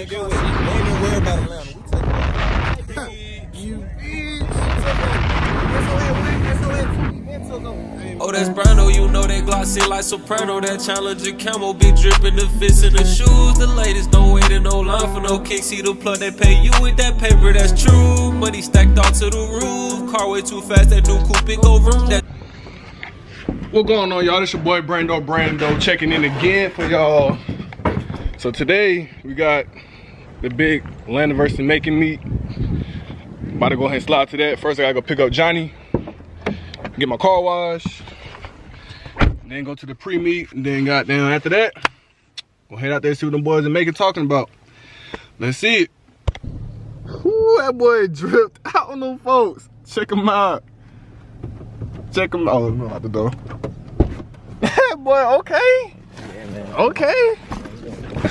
can deal with it. They ain't even worried about Atlanta. We take it. You Oh, that's Brando, you know that glossy like soprano. That Challenger camo be dripping the fits in the shoes. The latest, no waiting, no line for no kick. See the plug, they pay you with that paper, that's true. Money stacked all to the roof. Car way too fast, that new coupe big over. What going on, y'all? This your boy Brando checking in again for y'all. So today we got the big Atlanta versus Macon meet. About to go ahead and slide to that. First I gotta go pick up Johnny, get my car washed, then go to the pre-meet, and then goddamn after that, go head out there and see what them boys in Macon talking about. Let's see it. Ooh, that boy dripped out on them folks. Check him out. Check him out. Oh, no, out the door. That boy, okay. Yeah, man. Okay.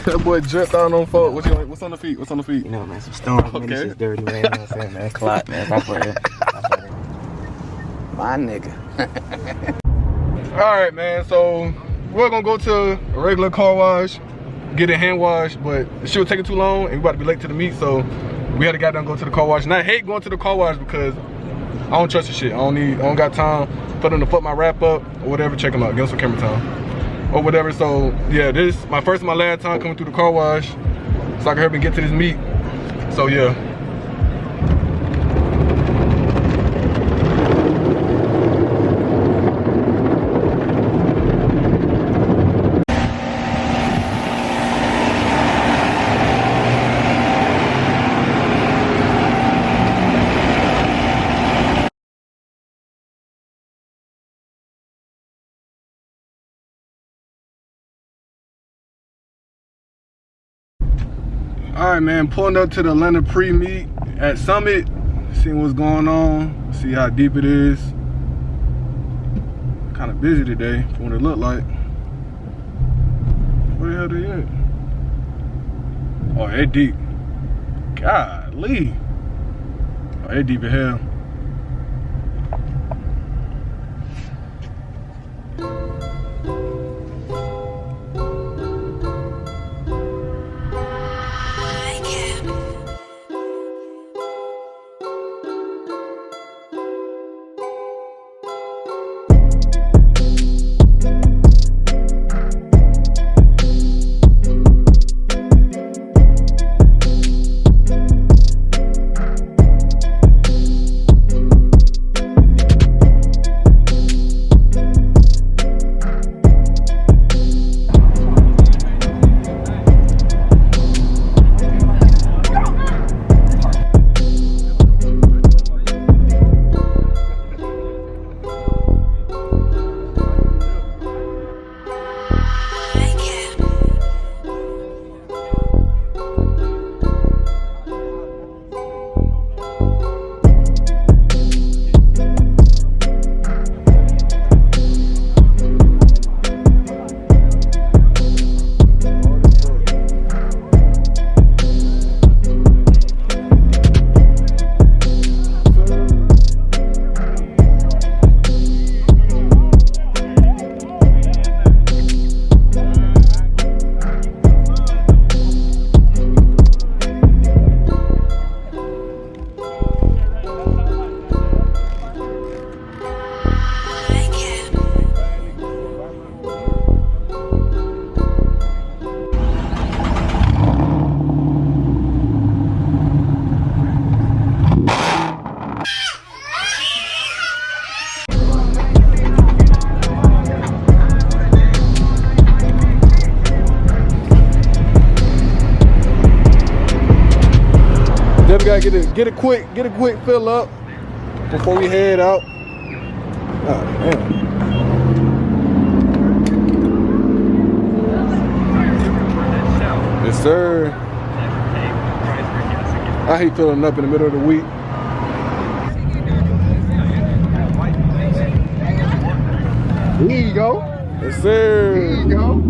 That boy dripped out on them folks. What's on the feet? What's on the feet? You know, man, some stone. Okay. Man, this shit's dirty, man. You know what I'm saying, man? Clot, man. My nigga. Alright, man, so we're gonna go to a regular car wash, get a hand wash, but the shit was taking too long and we about to be late to the meet, so we had to goddamn go to the car wash. And I hate going to the car wash because I don't trust the shit. I don't got time for them to fuck my wrap up or whatever. Check them out, give them some camera time or whatever. So yeah, this is my first and my last time coming through the car wash, so I can help me get to this meet. So yeah. All right, man, pulling up to the Atlanta pre-meet at Summit, seeing what's going on, see how deep it is. Kind of busy today for what it looked like. Where the hell they at? Oh, they deep. Golly. Oh, they deep as hell. Definitely gotta get a quick fill up before we head out. Oh man. Yes, sir. I hate filling up in the middle of the week. Here you go. Yes, sir. Here you go.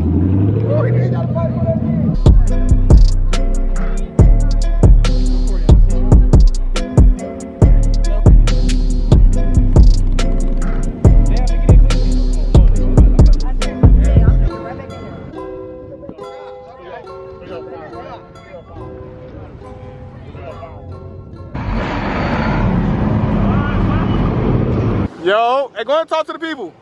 Yo, hey, go ahead and talk to the people.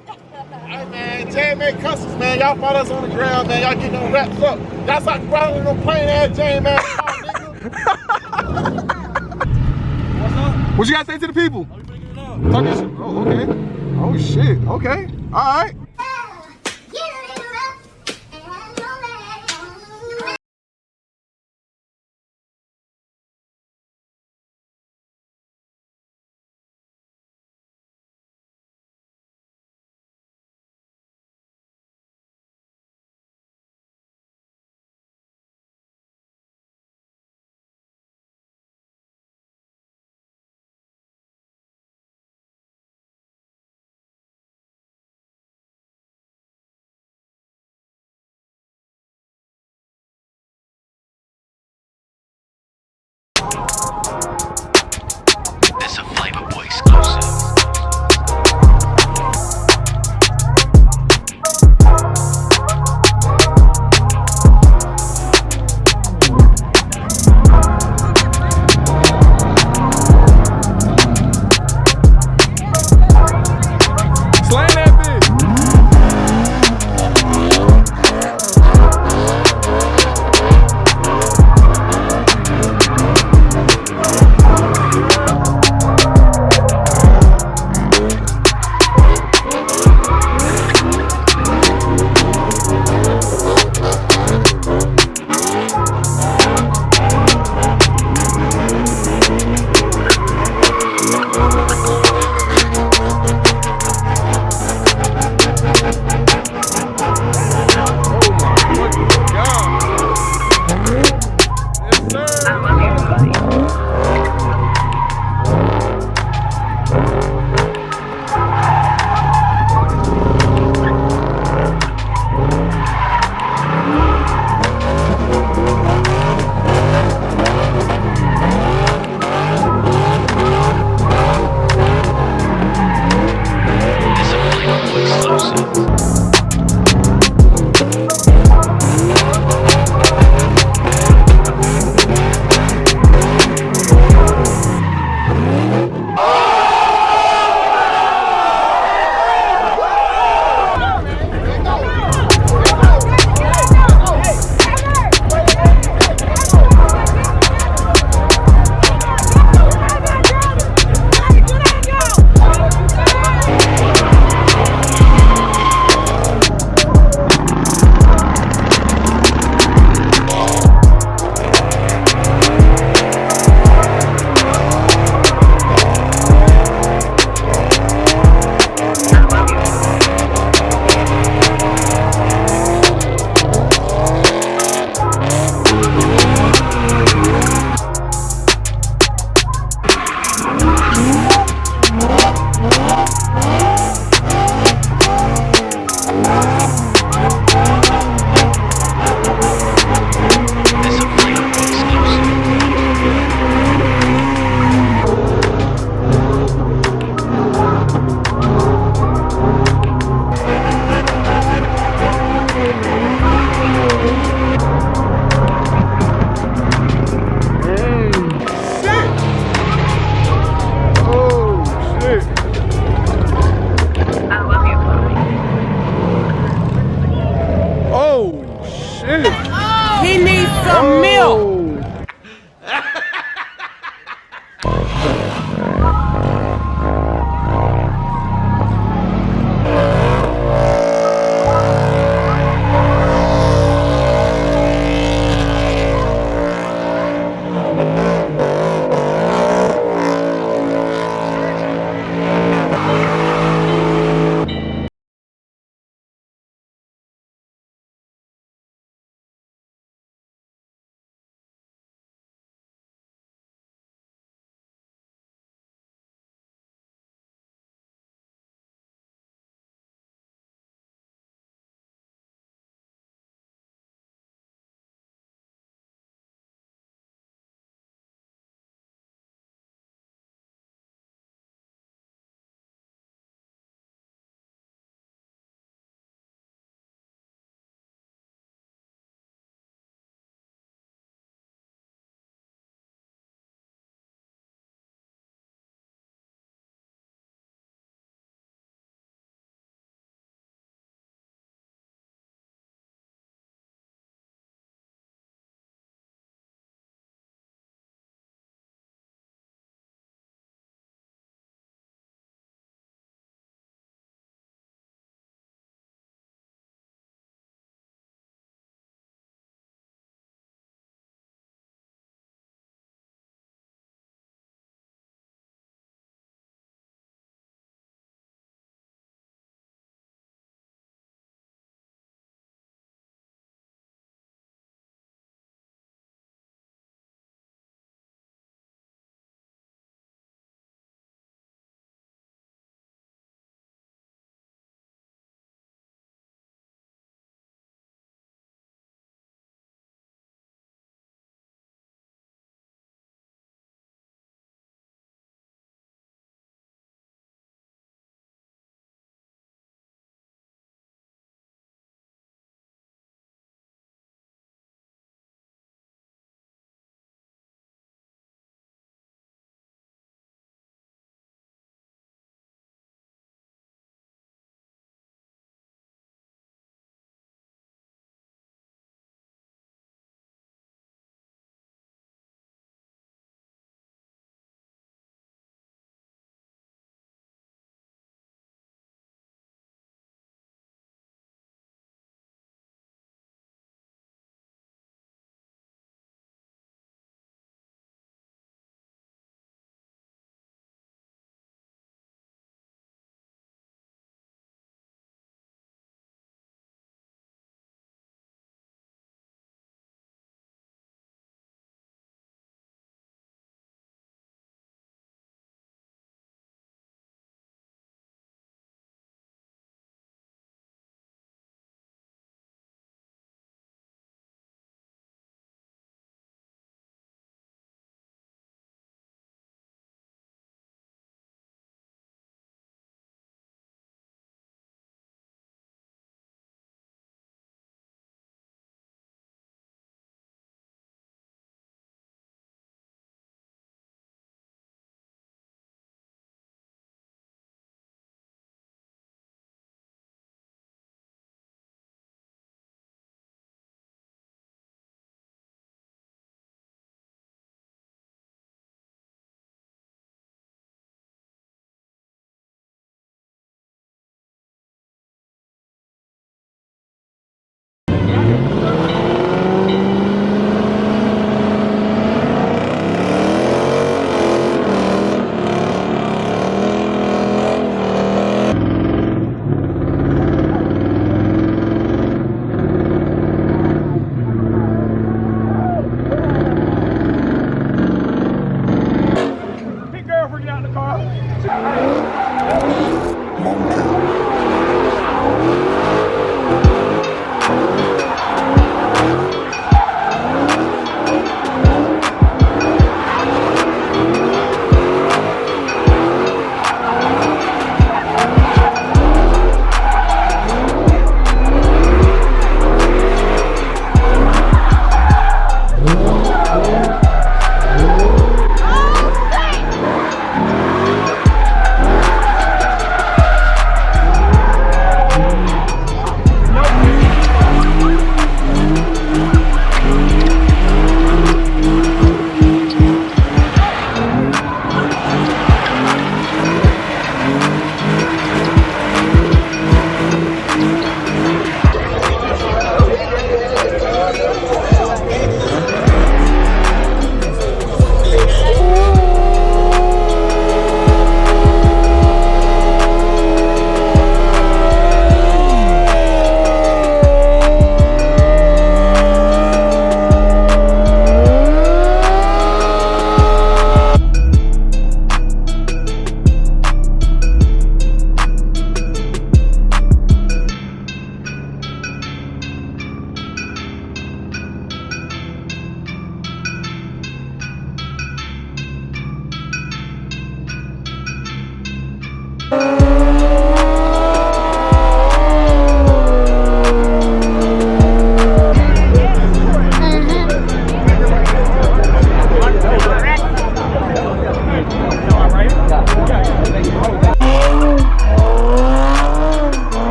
Hey man, J-Man Customs, man. Y'all follow us on the ground, man. Y'all getting them wrapped up. Y'all start riding them plain ass J-Man. What you gotta say to the people? Talk this shit. Oh, okay. Oh shit. Okay. All right.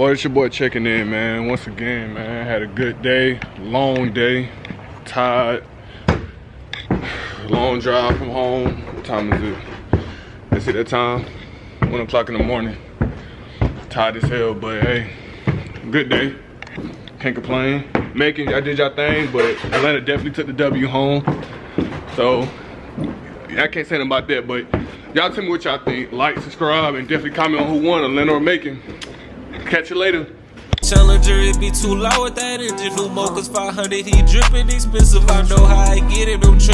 Boy, it's your boy checking in, man. Once again, man, had a good day, long day, tired, long drive from home. What time is it? Let's see that time, 1 o'clock in the morning. Tired as hell, but hey, good day. Can't complain. Macon, y'all did y'all thing, but Atlanta definitely took the W home. So, I can't say nothing about that, but y'all tell me what y'all think. Like, subscribe, and definitely comment on who won, Atlanta or Macon. Catch you later. Challenger, it be too loud with that engine. New Mocha's 500, he dripping expensive. I know how I get it, I'm tripping.